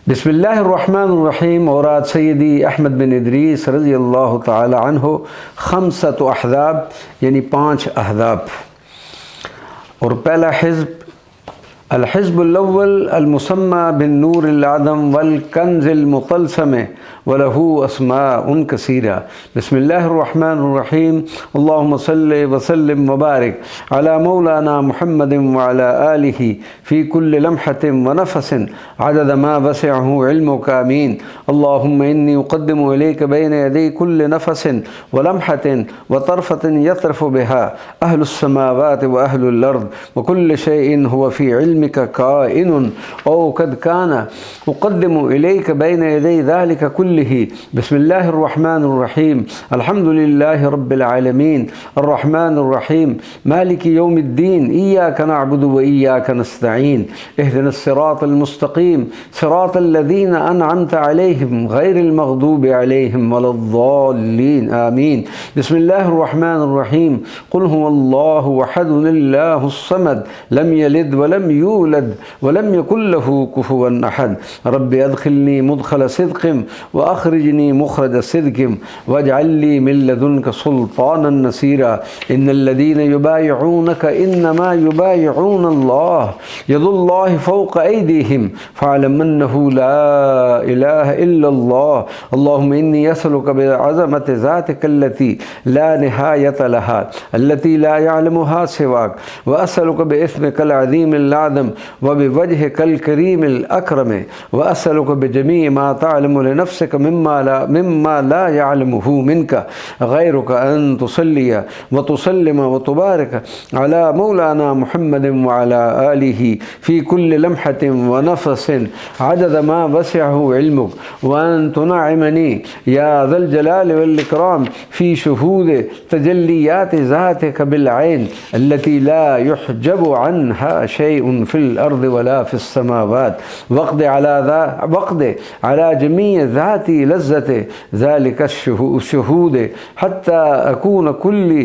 बिस्मिल्लाहिर्रहमानिर्रहीम। औरात सैयदी अहमद बिन इदरीस रज़ी अल्लाह ताला अन्हु खमसत अहज़ाब यानी 5 अहज़ाब। और पहला हिज़्ब अल-हिज़्बुल अव्वल अल-मुसम्मा बिन नूरिल आदम वल कंज़िल मुतलसम वलहु अस्माउन कसीरा। बिस्मिल्लाहिर्रहमानिर्रहीम। अल्लाहुम्मा सल्लि व सल्लिम व बारिक अला मौलाना मुहम्मदिन व अला आलिहि फ़ी कुल्लि लम्हतिन व नफ़सिन अदद मा वसिअहु इल्मुका आमीन। अल्लाहुम्मा इन्नी उक़द्दिमु इलैका बैन यदै कुल्लि नफ़सिन व लम्हतिन व तरफ़तिन यतरफ़ु बिहा अहलुस समावाति व अहलुल अर्द व कुल्लु शैइन हुवा फ़ी इल्मिका काइनुन औ क़द काना उक़द्दिमु इलैका बैन यदै ज़ालिका कुल्लिही। बिस्मिल्लाहिर्रहमानिर्रहीम। अल्हम्दुलिल्लाहि रब्बिल आलमीन अर्रहमानिर्रहीम मालिकि यौमिद्दीन इय्याका नअबुदु व इय्याका नस्तईन इहदिनस सिरातल मुस्तक़ीम सिरातल लज़ीना अनअमता अलैहिम गैरिल मग़दूबि अलैहिम वलद्दाल्लीन आमीन। बिस्मिल्लाहिर्रहमानिर्रहीम। क़ुल हुवल्लाहु अहद अल्लाहुस समद लम यलिद व लम यूलद व लम यकुल लहू कुफुवन अहद। रब्बि अदखिलनी मुदखल सिद्क़िन व अखरिजनी मुखरज सिद्क़िन वजअलनी मिन लदुनका सुल्तानन नसीरा। इन्नल्लज़ीना युबायिऊनका इन्नमा युबायिऊन अल्लाह यदुल्लाहि फ़ौक़ ऐदीहिम फ़अलम अन्नहु ला इलाहा इल्लल्लाह। अल्लाहुम्मा इन्नी असअलुका बिअज़मति ज़ातिका अल्लती ला निहायता लहा अल्लती ला यअलमुहा सिवाक व असअलुका बिइस्मिकल अज़ीमिल आज़म व बिवजहिकल करीमिल अकरम व असअलुका बिजमीइ मा तअलमु लिनफ़्सिका मिम्मा ला यअलमुहु मिनका गैरुका अन तुसल्लिया व तुसल्लिम व तुबारिक अला मौलाना मुहम्मदिन व अला आलिहि फ़ी कुल्लि लम्हतिन व नफ़सिन अदद मा वसिअहु इल्मुक व अन तुनअ्मिनी या ज़ल जलाल वल इकराम फ़ी शुहूद तजल्लियाति ज़ातिका बिल ऐन अल्लती ला युहजबु अन्हा शैउन फ़िल अर्ज़ि वला फ़िस समावात वक़्द अला जमीअ ज़ाती लज़्ज़ति ज़ालिका शुहूद हत्ता अकून कुल्ली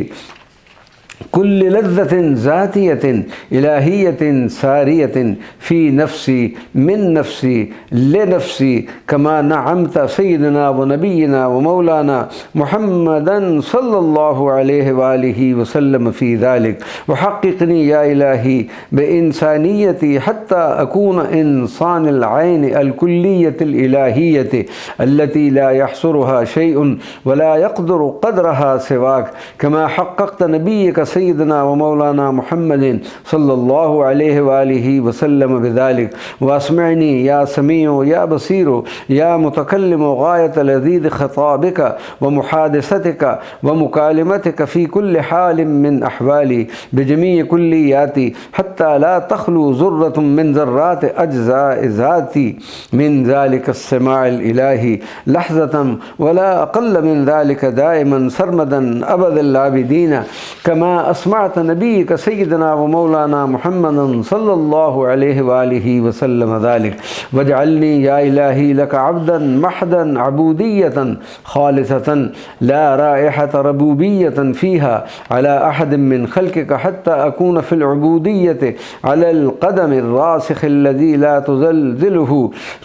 लज़्ज़तिन ज़ातियतिन इलाहियतिन सारियतिन फ़ी नफ़्सी मिन नफ़्सी ले नफ़्सी कमा नअमत सय्यिदना व नबिय्यना व मौलाना मुहम्मदन सल्लल्लाहु अलैहि व आलिहि व सल्लम फ़ी ज़ालिक व हक़्क़िक़नी या इलाही बिइंसानियती हत्ता अकून इंसानिल ऐन अल कुल्लियतिल इलाहियति अल्लती ला यहसुरुहा शैउन व ला यक़दिरु क़दरहा सिवाक कमा हक़्क़क़त नबिय्यका सय्यदना व मौलाना मुहम्मदिन सल्लल्लाहु अलैहि व आलिहि व सल्लम बिज़ालिक व अस्मअनी या समीउ या बसीरु या मुतकल्लिमु गायत लज़ीज़ ख़िताबिका व मुहादिसतिका व मुकालिमतिका फ़ी कुल्लि हालिन मिन अहवाली बिजमीइ कुल्लियाती हत्ता ला तख़लु ज़ुर्रतुन मिन ज़र्राति अज्ज़ाइ ज़ाती मिन ज़ालिका अस्समाइल इलाही लहज़तन व ला अक़ल्ल मिन ज़ालिका दाइमन सरमदन अबदल आबिदीन कमा अस्मअत नबिय्यका सय्यदना व मौलाना मुहम्मदन सल्लल्लाहु अलैहि व आलिहि व सल्लम ज़ालिक वजअलनी या इलाही लका अब्दन महदन अबूदियतन खालिसतन ला राइहत रबूबियतन फ़ीहा अला अहदिन मिन ख़ल्क़िका हत्ता अकून फ़िल उबूदियति अलल क़दमिर रासिख़ अल्लज़ी ला तुज़लज़िलुहु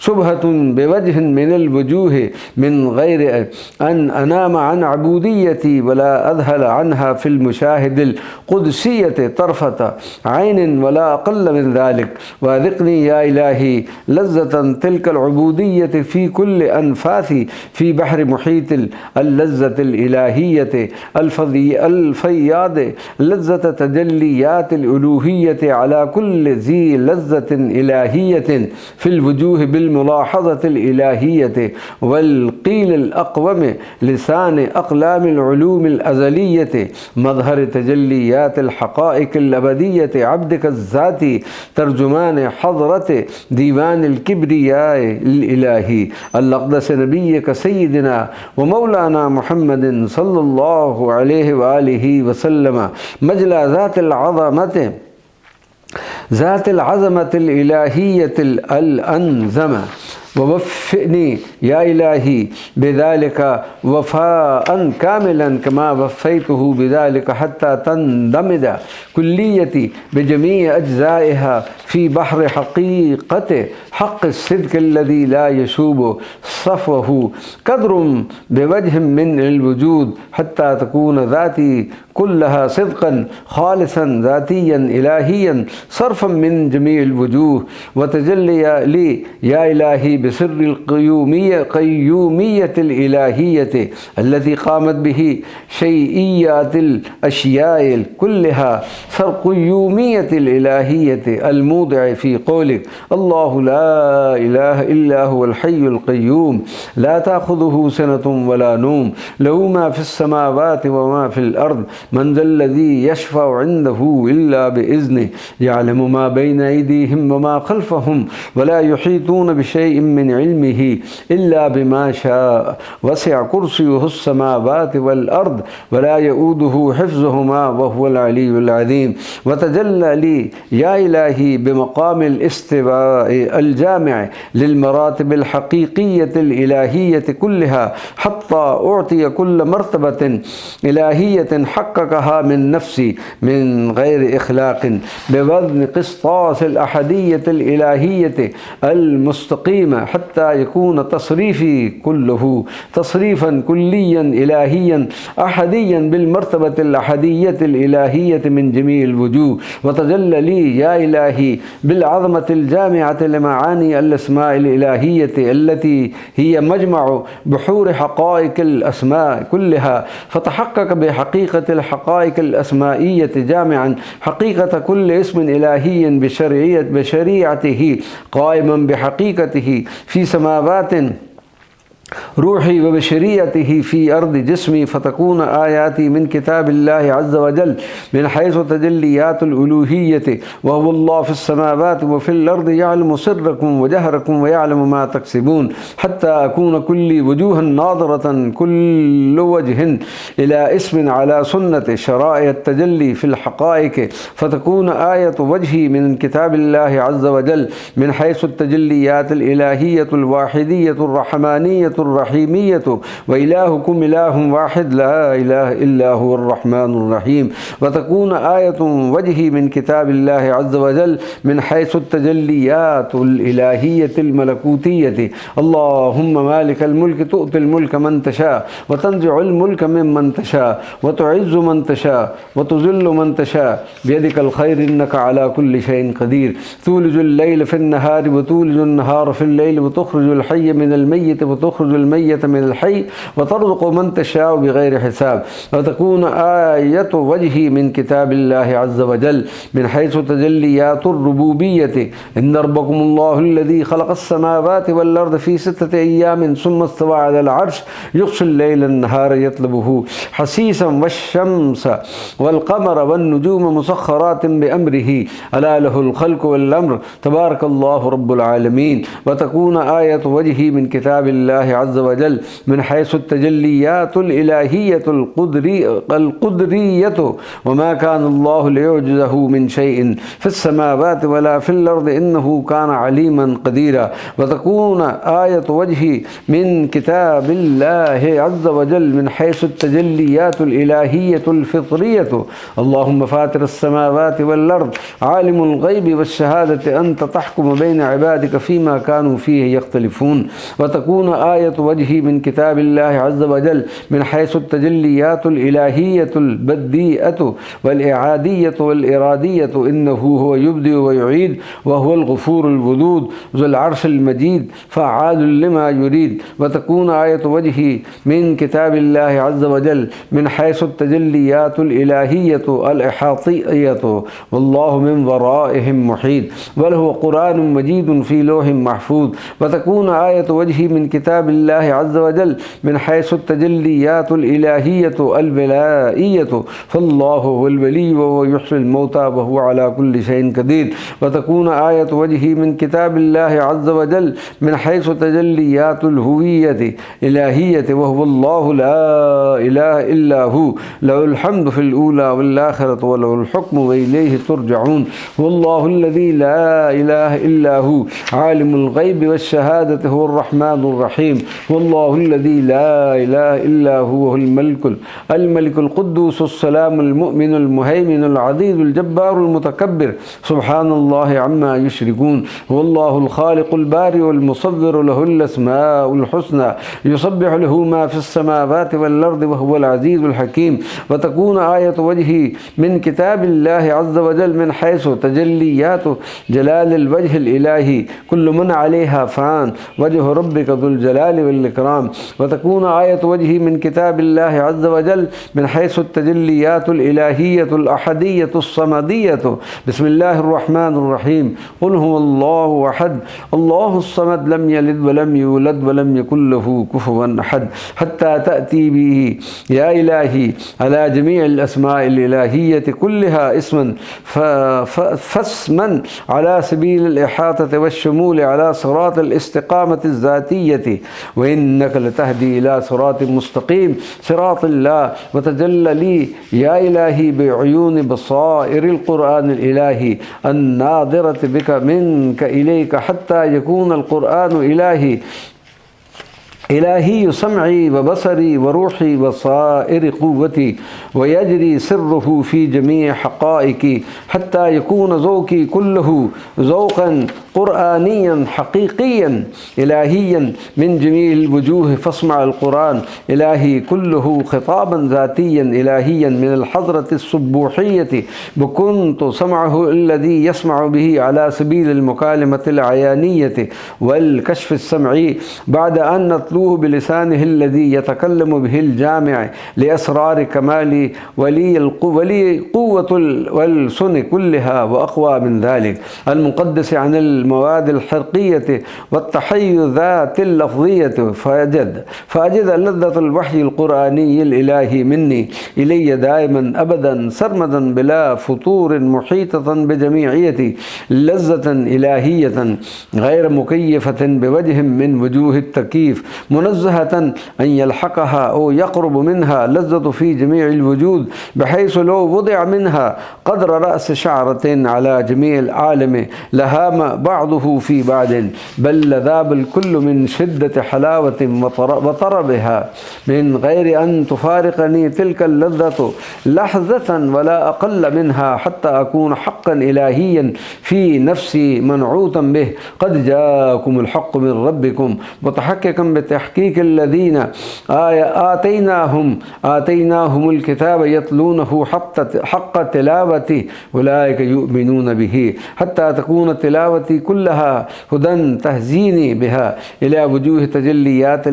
शुबहतुन बिवजहिन मिनल वजूह मिन गैरि अन अनाम अन अबूदियती वला अज़हल अन्हा फ़िल मुशाहिदिल क़ुदसियति तरफ़त ऐन वला अक़ल्ल मिन ज़ालिक वअज़िक़नी या इलाही लज़्ज़तन तिलकल उबूदियति फ़ी कुल्लि अनफ़ासी फ़ी बहरि मुहीतिल लज़्ज़तिल इलाहियति अल-फ़य्याद लज़्ज़त तजल्लियातिल उलूहियति अला कुल्लि ज़ी लज़्ज़तिन इलाहियतिन फ़िल वजूह बिल मुलाहज़तिल इलाहियति वल क़ीलिल अक़वम लिसान अक़लामिल उलूमिल अज़लियति मज़हर तजल्लियातिल हक़ाइक़िल अबदियति अब्दिका ज़ाती तर्जुमान हज़रत दीवानिल किब्रियाइल इलाही अल-अक़दस नबिय्यका सय्यिदना व मौलाना मुहम्मदिन सल्लल्लाहु अलैहि व आलिहि व सल्लम मजला ज़ातिल अज़मतिल इलाहियतिल अल-अनज़म ووفئني يا إلهي بذلك وفاء كاملا كما وفيته بذلك حتى تندمج كليتي بجميع أجزائها في بحر حقيقته حق الصدق الذي لا يشوب صفوه قدر بوجه من الوجود حتى تكون ذاتي كلها صدقا خالصا ذاتيا إلهيا صرفا من جميع الوجوه وتجلي لي يا إلهي بسر قيومية الإلهية التي قامت به شيئيات الأشياء كلها سر قيومية الإلهية الموضع في قولك الله لا إله إلا هو الحي القيوم لا تأخذه سنة ولا نوم له ما في السماوات وما في الأرض من ذا الذي يشفع عنده إلا بإذنه يعلم ما بين أيديهم وما خلفهم ولا يحيطون بشيء من علمه إلا بما شاء وسع كرسيه السماوات والأرض ولا يؤوده حفظهما وهو العلي العظيم وتجلى لي يا إلهي بمقام الاستواء الجامع للمراتب الحقيقية الإلهية كلها حتى أعطي كل مرتبة إلهية حققها من نفسي من غير إخلاق بوزن قسطاس الأحدية الإلهية المستقيمة حتى يكون تصريفي كله تصريفا كليا إلهيا أحديا بالمرتبة الأحدية الإلهية من جميع الوجوه وتجلى لي يا إلهي بالعظمة الجامعة لمعاني الأسماء الإلهية التي هي مجمع بحور حقائق الأسماء كلها فتحقق بحقيقة الحقائق الأسمائية جامعا حقيقة كل اسم إلهي بشريعته قائما بحقيقته في سماوات روحي وبشريته في أرض جسمي فتكون آياتي من كتاب الله عز وجل من حيث تجليات الألوهية وهو الله في السماوات وفي الأرض يعلم سركم وجهركم ويعلم ما تكسبون حتى أكون كل وجوها ناظرة كل وجه إلى اسم على سنة شرائع التجلي في الحقائق فتكون آية وجهي من كتاب الله عز وجل من حيث التجليات الإلهية الواحدية الرحمانية الرحيمية وإلهكم إله واحد لا إله إلا هو الرحمن الرحيم وتكون آية وجهي من كتاب الله عز وجل من حيث التجليات الإلهية الملكوتية اللهم مالك الملك تؤتي الملك من تشاء وتنزع الملك ممن تشاء وتعز من تشاء وتذل من تشاء بيدك الخير إنك على كل شيء قدير تولج الليل في النهار وتولج النهار في الليل وتخرج الحي من الميت وتخرج الميت من الحي وترزق من تشاء بغير حساب وتكون آية وجهي من كتاب الله عز وجل من حيث تجليات الربوبية إن ربكم الله الذي خلق السماوات والأرض في 6 أيام ثم استوى على العرش يغشي الليل النهار يطلبه حسيسا والشمس والقمر والنجوم مسخرات بأمره ألا له الخلق والأمر تبارك الله رب العالمين وتكون آية وجهي من كتاب الله عز وجل من حيث التجليات الإلهية القدرية وما كان الله ليعجزه من شيء في السماوات ولا في الأرض إنه كان عليما قديرا وتكون آية وجهي من كتاب الله عز وجل من حيث التجليات الإلهية الفطرية اللهم فاطر السماوات والأرض عالم الغيب والشهادة أنت تحكم بين عبادك فيما كانوا فيه يختلفون وتكون آية وجهي من كتاب الله عز وجل من حيث التجليات الإلهية البديئة والإعادية والإرادية إنه هو يبدئ ويعيد وهو الغفور الودود ذو العرش المجيد فعال لما يريد وتكون آية وجهي من كتاب الله عز وجل من حيث التجليات الإلهية الإحاطية والله من ورائهم محيط بل هو قرآن مجيد في لوح محفوظ وتكون آية وجهي من كتاب الله عز وجل من حيث التجليات الإلهية الولائية، فالله هو الولي وهو يحيي الموتى وهو على كل شيء قدير. وتكون آية وجهه من كتاب الله عز وجل من حيث تجليات الهوية الإلهية، وهو الله لا إله إلا هو، له الحمد في الأولى والآخرة وله الحكم وإليه ترجعون. هو الله الذي لا إله إلا هو عالم الغيب والشهادة، هو الرحمن الرحيم. هو الله الذي لا إله إلا هو الملك القدوس السلام المؤمن المهيمن العزيز الجبار المتكبر، سبحان الله عما يشركون. هو الله الخالق البارئ والمصور، له الأسماء الحسنى، يسبح له ما في السماوات والأرض وهو العزيز الحكيم. وتكون آية وجهه من كتاب الله عز وجل من حيث تجليات جلال الوجه الإلهي، كل من عليها فان، وجه ربك ذو الجلال والإكرام. وتكون آية وجهه من كتاب الله عز وجل من حيث التجليات الإلهية الأحدية الصمدية، بسم الله الرحمن الرحيم. قل هو الله أحد الله الصمد لم يلد ولم يولد ولم يكن له كفوا أحد، حتى تأتي به يا إلهي على جميع الأسماء الإلهية كلها اسما فاسما على سبيل الإحاطة والشمول على صراط الاستقامة الذاتية، وإنك لتهدي إلى صراط مستقيم صراط الله. وتجلى لي يا إلهي بعيون بصائر القرآن الإلهي الناظرة بك منك إليك، حتى يكون القرآن إلهي سمعي وبصري وروحي وصائر قوتي، ويجري سره في جميع حقائقي، حتى يكون ذوقي كله ذوقا قرآنيا حقيقيا إلهيا من جميع الوجوه. فاسمع القرآن إلهي كله خطابا ذاتيا إلهيا من الحضرة السبوحية، وكنت سمعه الذي يسمع به على سبيل المكالمة العيانية والكشف السمعي، بعد أن نتلوه بلسانه الذي يتكلم به الجامع لأسرار كمال ولي قوة والسن كلها وأقوى من ذلك، المقدس عن المواد الحرقية والتحيزات اللفظية. فأجد لذة الوحي القرآني الإلهي مني إلي دائما أبدا سرمدا بلا فطور، محيطة بجميعيتي لذة إلهية غير مكيفة بوجه من وجوه التكييف، منزهة أن يلحقها أو يقرب منها لذة في جميع الوجود، بحيث لو وضع منها قدر رأس شعرة على جميع العالم لهام بعضه في بعض، بل لذاب الكل من شدة حلاوة وطربها من غير أن تفارقني تلك اللذة لحظة ولا أقل منها، حتى أكون حقا إلهيا في نفسي منعوتا به. قد جاءكم الحق من ربكم متحققا بتحقيق الذين آتيناهم الكتاب يتلونه حق تلاوته أولئك يؤمنون به، حتى تكون تلاوتي كلها هدى تهزيني بها إلى وجوه تجليات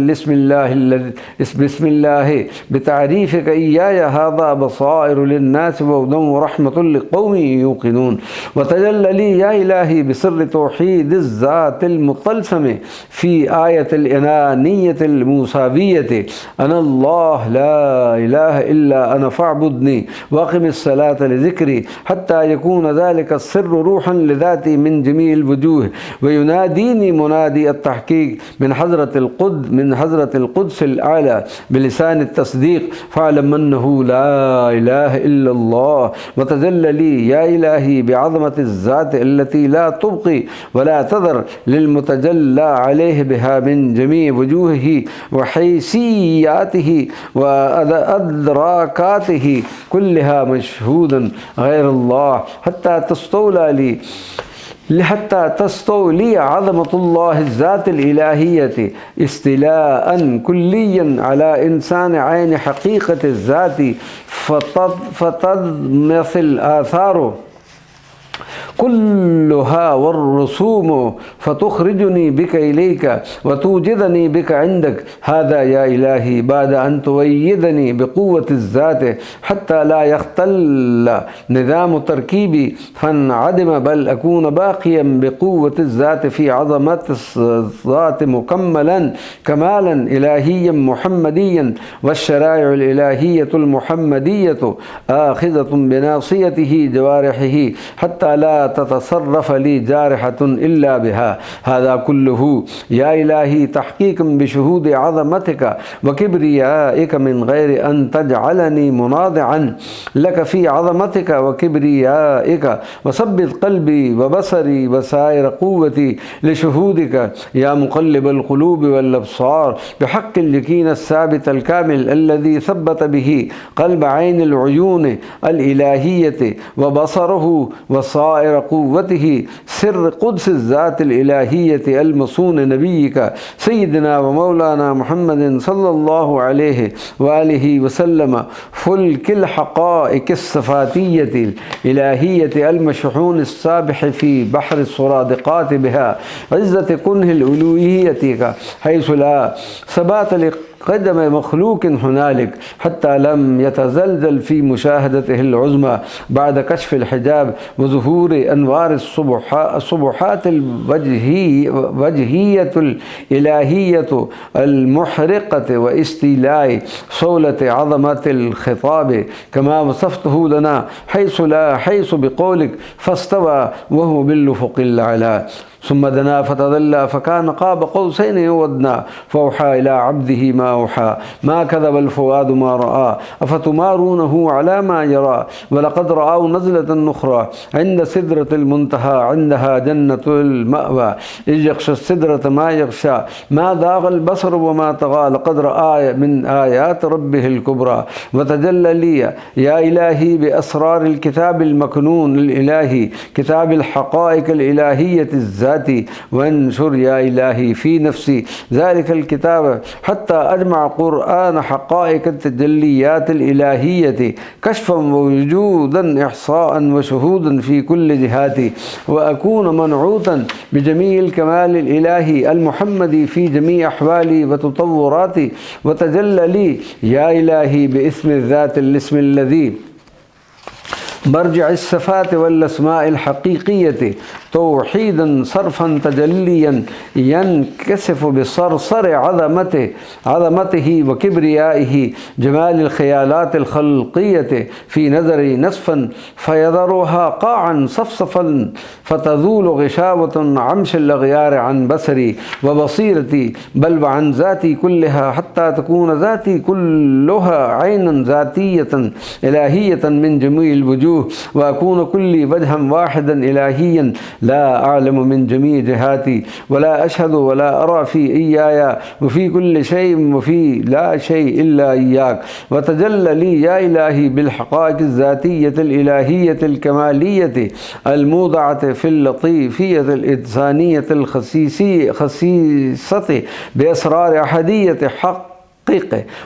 بسم الله بتعريفك إياي، هذا بصائر للناس وهدى ورحمة لقوم يوقنون. وتجلى لي يا إلهي بسر توحيد الذات المطلسم في آية الإنانية الموسوية، أنا الله لا إله إلا أنا فاعبدني وأقم الصلاة لذكري، حتى يكون ذلك السر روحا لذاتي من جميع الوجوه، ويناديني منادي التحقيق من حضرة القدس الأعلى بلسان التصديق، فاعلم أنه لا إله إلا الله. وتجلى لي يا إلهي بعظمة الذات التي لا تبقي ولا تذر للمتجلى عليه بها من جميع وجوهه وحيثياته وأدراكاته كلها مشهودا غير الله، حتى تستولي عظمة الله الذات الإلهية استيلاء كليا على إنسان عين حقيقة الذات، فتضمثل آثاره كلها والرسوم فتخرجني بك إليك وتوجدني بك عندك. هذا يا إلهي بعد أن تؤيدني بقوة الذات حتى لا يختل نظام تركيبي فانعدم، بل أكون باقيا بقوة الذات في عظمة الذات مكملا كمالا إلهيا محمديا، والشرائع الإلهية المحمدية آخذة بناصيته جوارحه حتى لا تتصرف لي جارحة إلا بها. هذا كله يا إلهي تحقيق بشهود عظمتك وكبريائك من غير أن تجعلني مناضعا لك في عظمتك وكبريائك، وثبت قلبي وبصري وسائر قوتي لشهودك يا مقلب القلوب والأبصار، بحق اليقين الثابت الكامل الذي ثبت به قلب عين العيون الإلهية وبصره وسائر قوته، سر قدس الذات الإلهية المصون نبيك سيدنا ومولانا محمد صلى الله عليه وآله وسلم، فلك الحقائق الصفاتية الإلهية المشحون السابح في بحر الصرادقات بها عزة كنه الألوهية، حيث لا ثبات قدم مخلوق هنالك حتى لم يتزلزل في مشاهدته العظمى بعد كشف الحجاب وظهور أنوار الصبحات الوجهية الإلهية المحرقة واستيلاء صولة عظمة الخطاب كما وصفته لنا، حيث بقولك فاستوى وهو بالأفق الأعلى، ثم دنا فتدلى فكان قاب قوسين أو أدنى فأوحى إلى عبده ما أوحى ما كذب الفؤاد ما رأى أفتمارونه على ما يرى ولقد رأوا نزلة أخرى عند سدرة المنتهى عندها جنة المأوى إذ يغشى السدرة ما يغشى ما ذاق البصر وما طغى لقد رأى من آيات ربه الكبرى. وتجلى لي يا إلهي بأسرار الكتاب المكنون الإلهي كتاب الحقائق الإلهية الذاتي، وانشر يا إلهي في نفسي ذلك الكتاب حتى أجمع قرآن حقائق التجليات الإلهية كشفا ووجودا إحصاء وشهودا في كل جهاتي، وأكون منعوتا بجميع الكمال الإلهي المحمدي في جميع أحوالي وتطوراتي. وتجلى لي يا إلهي باسم الذات الاسم الذي مرجع الصفات والأسماء الحقيقية توحيدا صرفا تجليا ينكسف بصرصر عظمته وكبريائه جمال الخيالات الخلقية في نظري نصفا فيذرها قاعا صفصفا فتذول غشاوة عمش الأغيار عن بصري وبصيرتي بل وعن ذاتي كلها حتى تكون ذاتي كلها عينا ذاتية إلهية من جميع الوجوه، وأكون كلي وجها واحدا إلهيا لا أعلم من جميع جهاتي ولا أشهد ولا أرى في إياي وفي كل شيء وفي لا شيء إلا إياك. وتجلى لي يا إلهي بالحقائق الذاتية الإلهية الكمالية الموضعة في اللطيفية الإنسانية الخسيسة بأسرار أحدية حق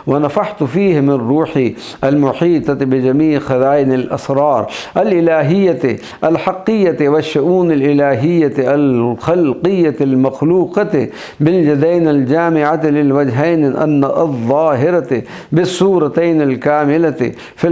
ونفحت فيه من روحي المحيطة بجميع خزائن الأسرار الإلهية الحقية والشؤون الإلهية الخلقية المخلوقة باليدين الجامعة للوجهين الظاهرة بالصورتين الكاملة في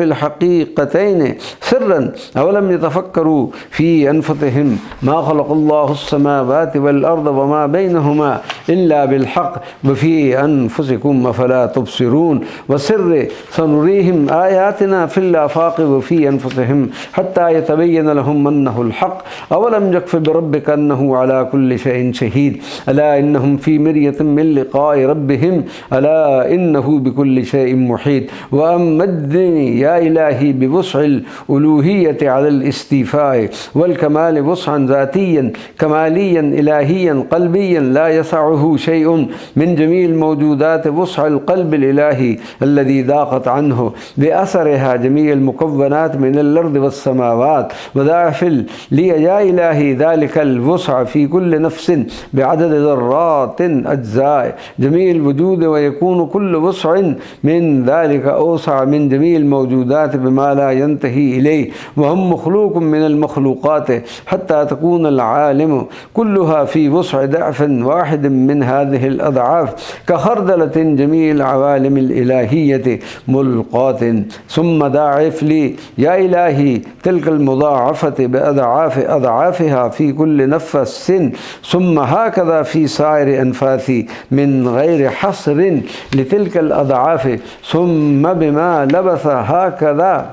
الحقيقتين سرا. أولم يتفكروا في أنفسهم ما خلق الله السماوات والأرض وما بينهما إلا بالحق وفي أنفسكم أفلا تبصرون. وسر سنريهم آياتنا في الآفاق وفي أنفسهم حتى يتبين لهم أنه الحق. أولم يكف بربك أنه على كل شيء شهيد ألا إنهم في مرية من لقاء ربهم ألا إنه بكل شيء محيط. وأمدني يا إلهي بوسع الألوهية على الاستيفاء والكمال وسعا ذاتيا كماليا إلهيا قلبيا لا يسعه شيء من جميع الموجودات الموجودات وسع القلب الإلهي الذي ضاقت عنه بأثرها جميع المكونات من الأرض والسماوات، وضاعف لي يا إلهي ذلك الوسع في كل نفس بعدد ذرات أجزاء جميع الوجود، ويكون كل وسع من ذلك أوسع من جميع الموجودات بما لا ينتهي إليه، وهم مخلوق من المخلوقات، حتى تكون العالم كلها في وسع ضعف واحد من هذه الأضعاف كخردلة جميع العوالم الإلهية ملقاة. ثم ضاعف لي يا إلهي تلك المضاعفة بأضعاف أضعافها في كل نفس، ثم هكذا في سائر أنفاسي من غير حصر لتلك الأضعاف، ثم بما لبث هكذا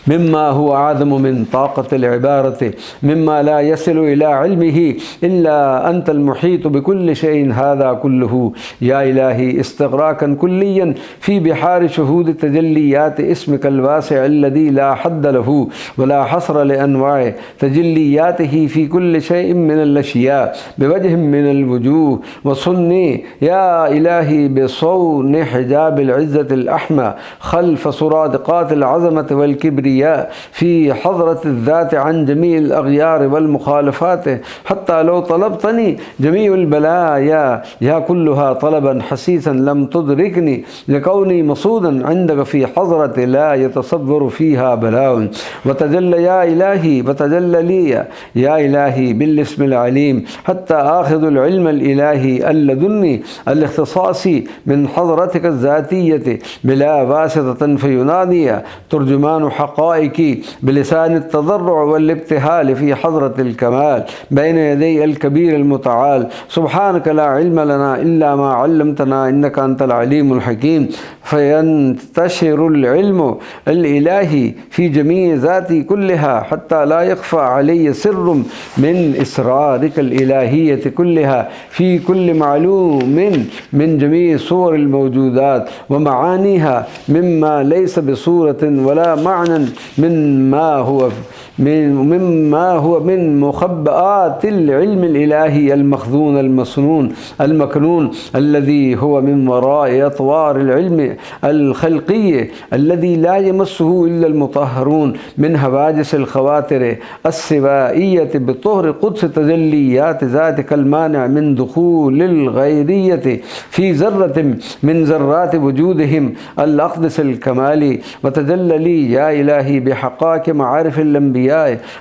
مما هو أعظم من طاقة العبارة، مما لا يصل إلى علمه إلا أنت المحيط بكل شيء. هذا كله يا إلهي استغراقا كليا في بحار شهود تجليات اسمك الواسع الذي لا حد له ولا حصر لأنواع تجلياته في كل شيء من الأشياء بوجه من الوجوه، وصني يا إلهي بصون حجاب العزة الأحمى خلف سرادقات العظمة والكبرياء في حضرة الذات عن جميع الأغيار والمخالفات، حتى لو طلبتني جميع البلايا يا كلها طلبا حسيسا لم تدركني، لكوني مصودا عندك في حضرة لا يتصور فيها بلاء. وتجلى يا إلهي وتجلى لي يا إلهي بالاسم العليم، حتى آخذ العلم الإلهي اللدني الاختصاصي من حضرتك الذاتية بلا واسطة، فينادي ترجمان حقائق بلسان التضرع والابتهال في حضرة الكمال بين يدي الكبير المتعال: سبحانك لا علم لنا إلا ما علمتنا إنك أنت العليم الحكيم. فينتشر العلم الإلهي في جميع ذاتي كلها حتى لا يخفى علي سر من إسرارك الإلهية كلها في كل معلوم من جميع صور الموجودات ومعانيها، مما ليس بصورة ولا معنى مما هو من مخبئات العلم الإلهي المخزون المصنون المكنون الذي هو من وراء أطوار العلم الخلقي الذي لا يمسه إلا المطهرون من هواجس الخواطر السوائية بطهر قدس تجليات ذاتك المانع من دخول الغيرية في ذرة من ذرات وجودهم الأقدس الكمالي. وتجلى لي يا إلهي بحقائق معارف الأنبياء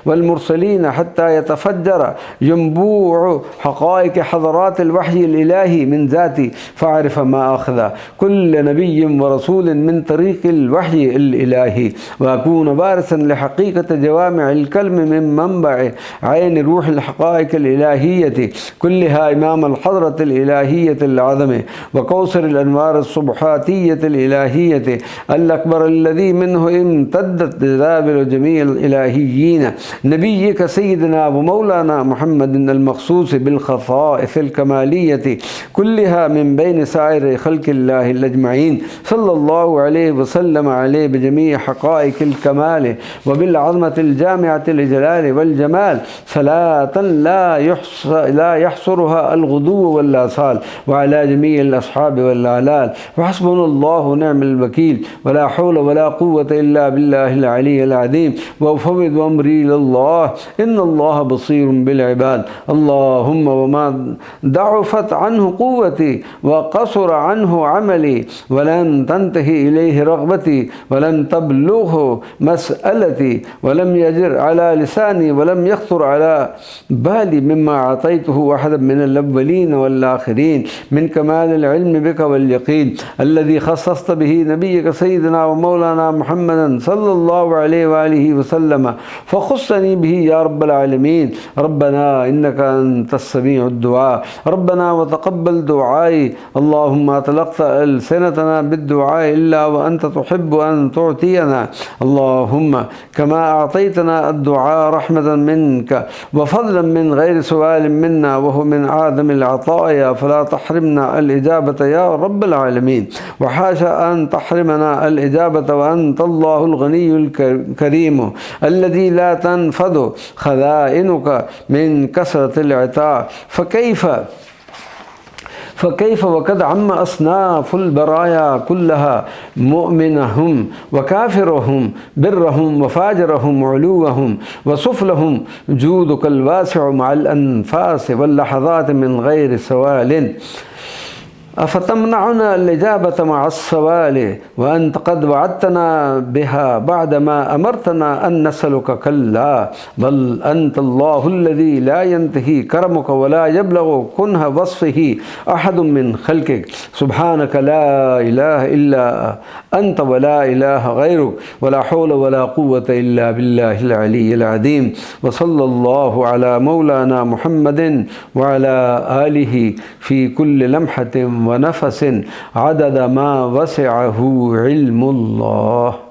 والمرسلين حتى يتفجر ينبوع حقائق حضرات الوحي الإلهي من ذاتي، فاعرف ما أخذ كل نبي ورسول من طريق الوحي الإلهي، وأكون وارثا لحقيقة جوامع الكلم من منبع عين روح الحقائق الإلهية كلها إمام الحضرة الإلهية العظمة وكوثر الأنوار الصبحاتية الإلهية الأكبر الذي منه امتدت جذابل جميع الإلهيين نبيك سيدنا ومولانا محمد المخصوص بالخصائص الكمالية كلها من بين سائر خلق الله الأجمعين، صلى الله عليه وسلم عليه بجميع حقائق الكمال وبالعظمة الجامعة لجلال والجمال صلاة لا يحصرها الغدو والآصال، وعلى جميع الأصحاب والآلال. وحسبنا الله ونعم الوكيل، ولا حول ولا قوة إلا بالله العلي العظيم. وأفوض أمري لله إن الله بصير بالعباد. اللهم وما ضعفت عنه قوتي وقصر عنه عملي ولن تنتهي إليه رغبتي ولن تبلغه مسألتي ولم يجر على لساني ولم يخطر على بالي مما أعطيته أحدا من الأولين والآخرين من كمال العلم بك واليقين الذي خصصت به نبيك سيدنا ومولانا محمدا صلى الله عليه وآله وسلم، فخصني به يا رب العالمين. ربنا إنك أنت السميع الدعاء، ربنا وتقبل دعائي. اللهم أطلقت ألسنتنا بالدعاء إلا وأنت تحب أن تعطينا. اللهم كما أعطيتنا الدعاء رحمة منك وفضلا من غير سؤال منا وهو من أعظم العطايا، فلا تحرمنا الإجابة يا رب العالمين، وحاشا أن تحرمنا الإجابة وأنت الله الغني الكريم الذي لا تنفذ خزائنك من كثرة العطاء. फ़कैफ़ वक़द अम्म अस्नाफ़ुल बराया कुल्लहा मुअमिनहुम व काफ़िरहुम बिर्रहुम व फ़ाजिरहुम उलूवहुम व सुफ़लहुम जूदुकल वासिअ मअल अनफ़ास वल लहज़ात मिन गैरि सवालिन अफ़तमनअना अल-इजाबत मअ अस्सवाल व अंत क़द वअदतना बिहा बअदमा अमरतना अन नसअलुका कल्ला बल अंतल्लाहुल्लज़ी ला यंतही करमुका व ला यबलगु कुन्हा वस्फ़िही अहदुम मिन ख़ल्क़िक सुब्हानका ला इलाहा इल्ला अंत व ला इलाहा गैरुक व ला हौल व ला कुव्वत इल्ला बिल्लाहिल अलिय्यिल अज़ीम व सल्लल्लाहु अला मौलाना मुहम्मदिन व अला आलिहि फ़ी कुल्लि लम्हतिन व नफ़सिन अदद मा वसिअहु इल्मुल्लाह।